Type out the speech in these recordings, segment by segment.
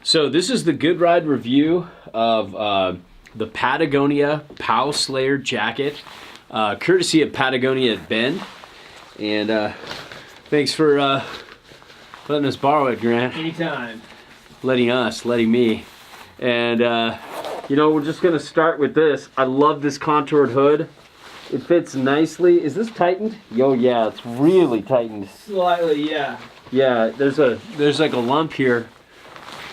So this is the Good Ride review of the Patagonia PowSlayer jacket, courtesy of Patagonia at Bend. And thanks for letting us borrow it, Grant. Anytime. Letting me. And you know, we're just gonna start with this. I love this contoured hood. It fits nicely. Is this tightened? Yo, yeah, it's really tightened. Slightly, yeah. Yeah, there's like a lump here.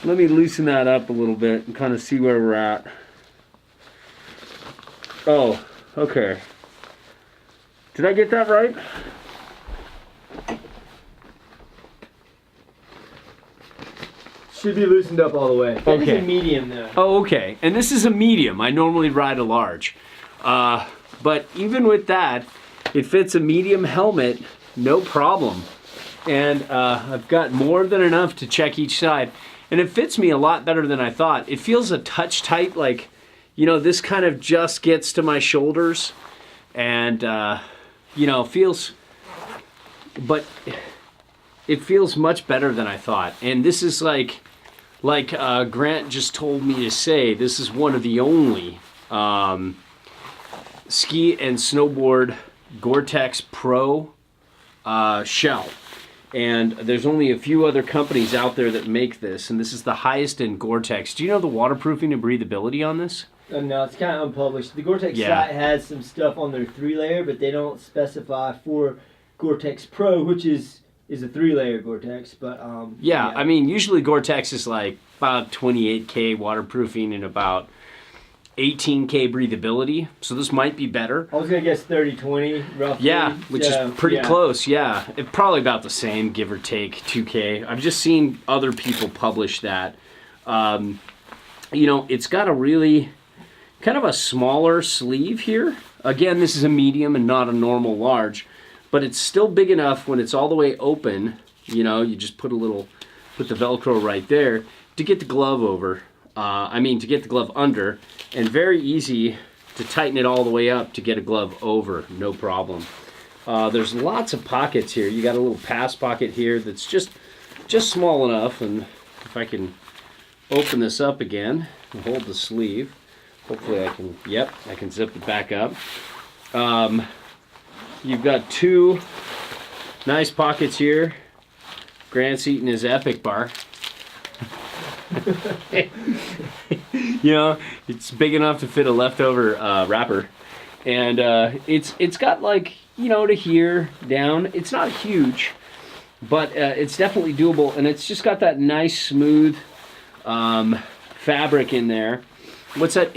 Let me loosen that up a little bit and kind of see where we're at. Oh, okay. Did I get that right? Should be loosened up all the way. That Okay. is a medium though. Oh, okay. And this is a medium. I normally ride a large. But even with that, it fits a medium helmet, no problem. And I've got more than enough to check each side. And it fits me a lot better than I thought. It feels a touch tight, like, you know, this kind of just gets to my shoulders. And, you know, but it feels much better than I thought. And this is like Grant just told me to say, this is one of the only ski and snowboard Gore-Tex Pro shell. And there's only a few other companies out there that make this, and this is the highest in Gore-Tex. Do you know the waterproofing and breathability on this? No, it's kind of unpublished. The Gore-Tex site has some stuff on their 3-layer, but they don't specify for Gore-Tex Pro, which is a 3-layer Gore-Tex. But yeah, I mean, usually Gore-Tex is like about 28K waterproofing and about 18K breathability, so this might be better. I was gonna guess 30-20 roughly. Yeah, which is pretty close. Yeah, it probably about the same, give or take 2K. I've just seen other people publish that. You know, it's got a really kind of a smaller sleeve here. Again, this is a medium and not a normal large, but it's still big enough when it's all the way open. You know, you just put the Velcro right there to get the glove over. To get the glove under, and very easy to tighten it all the way up to get a glove over, no problem. There's lots of pockets here. You got a little pass pocket here that's just small enough, and if I can open this up again and hold the sleeve, hopefully I can zip it back up. You've got two nice pockets here. Grant's eating his Epic bar. You know, it's big enough to fit a leftover wrapper, and it's got, like, you know, to here down. It's not huge, but it's definitely doable, and it's just got that nice smooth fabric in there. What's that?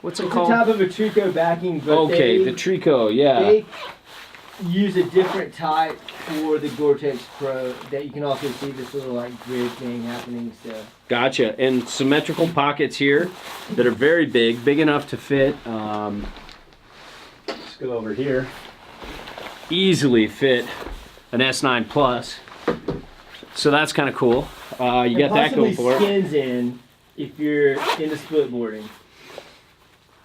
What's it called? It's the top of a Trico backing. But okay, the Trico, yeah. They use a different type for the Gore-Tex Pro that you can also see this little like grid thing happening. So gotcha. And symmetrical pockets here that are very big enough to fit. Let's go over here. Easily fit an S9 Plus. So that's kind of cool. You got that going for it. Skins in if you're into split boarding.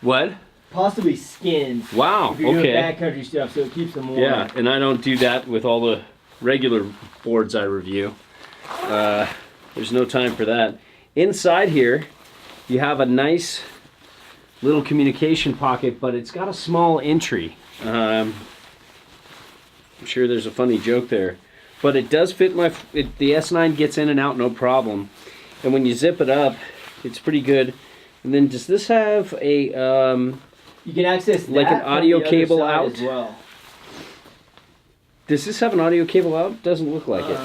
What? Possibly skins. Wow, if you're doing okay. backcountry stuff, so it keeps them warm. Yeah, and I don't do that with all the regular boards I review. There's no time for that. Inside here, you have a nice little communication pocket, but it's got a small entry. I'm sure there's a funny joke there. But it does fit the S9 gets in and out no problem. And when you zip it up, it's pretty good. And then does this have a... you can access that like an audio cable out as well. Does this have an audio cable out? Doesn't look like it.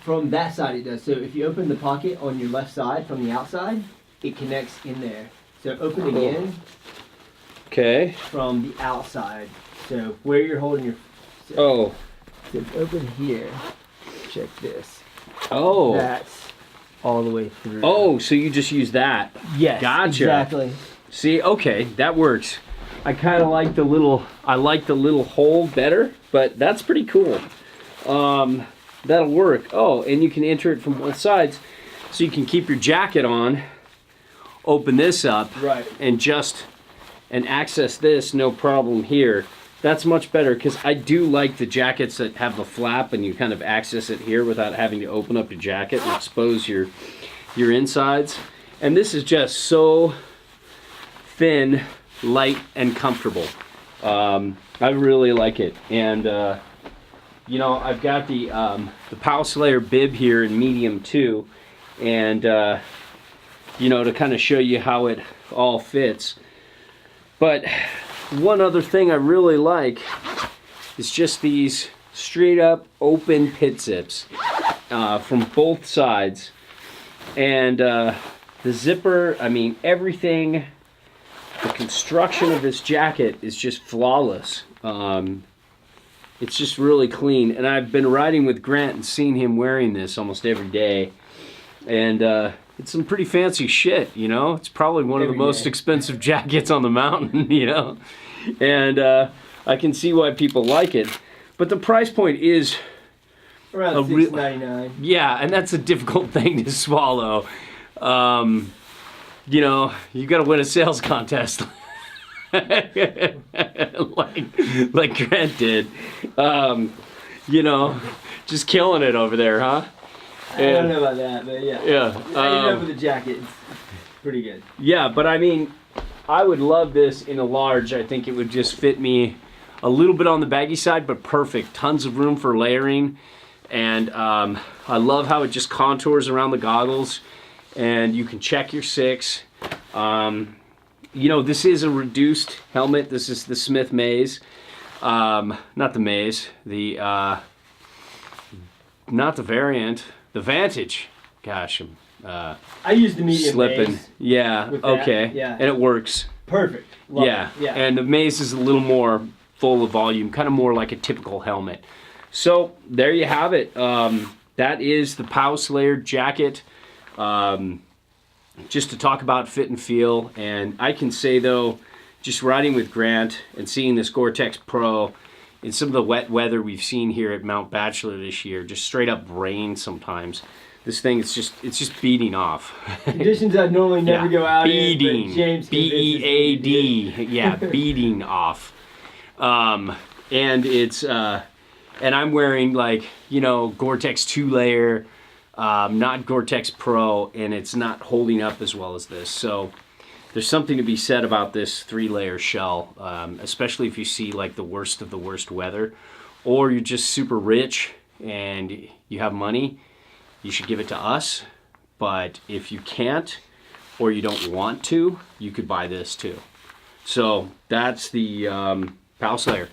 From that side it does. So if you open the pocket on your left side from the outside, it connects in there. So open again. Okay. From the outside. So where you're holding your... So it's open here. Check this. Oh. That's all the way through. Oh, so you just use that. Yes. Gotcha. Exactly. See, okay, that works. I kind of like the little hole better, but that's pretty cool. That'll work. Oh, and you can enter it from both sides, so you can keep your jacket on, open this up, right, and access this no problem here. That's much better, because I do like the jackets that have the flap and you kind of access it here without having to open up your jacket and expose your your insides. And this is just so thin, light, and comfortable. I really like it. And you know, I've got the PowSlayer bib here in medium too, and you know, to kind of show you how it all fits. But one other thing I really like is just these straight up open pit zips from both sides. And the zipper, I mean, everything, the construction of this jacket is just flawless. It's just really clean. And I've been riding with Grant and seen him wearing this almost every day. And it's some pretty fancy shit, you know? It's probably one of the most expensive jackets on the mountain, you know? And I can see why people like it. But the price point is around $6.99. Yeah, and that's a difficult thing to swallow. You know, you got to win a sales contest, like Grant did. You know, just killing it over there, huh? I don't know about that, but yeah. Yeah. You know, with the jacket, it's pretty good. Yeah, but I mean, I would love this in a large. I think it would just fit me a little bit on the baggy side, but perfect. Tons of room for layering. And I love how it just contours around the goggles. And you can check your 6. You know, this is a reduced helmet. This is the Smith Maze. Not the Maze. The, not the Variant. The Vantage. Gosh, I use the medium slipping. Maze. Yeah, okay. Yeah. And it works. Perfect. Love Yeah. it. Yeah. And the Maze is a little more full of volume, kind of more like a typical helmet. So there you have it. That is the PowSlayer jacket. Just to talk about fit and feel. And I can say though, just riding with Grant and seeing this Gore-Tex Pro in some of the wet weather we've seen here at Mount Bachelor this year, just straight up rain sometimes. This thing, it's just beating off. Conditions I normally never go out beating, in. But James B-E-A-D. Yeah, beating off. And it's, and I'm wearing like, you know, Gore-Tex 2-layer, not Gore-Tex Pro, and it's not holding up as well as this. So there's something to be said about this 3-layer shell, especially if you see like the worst of the worst weather, or you're just super rich and you have money, you should give it to us. But if you can't, or you don't want to, you could buy this too. So that's the PowSlayer.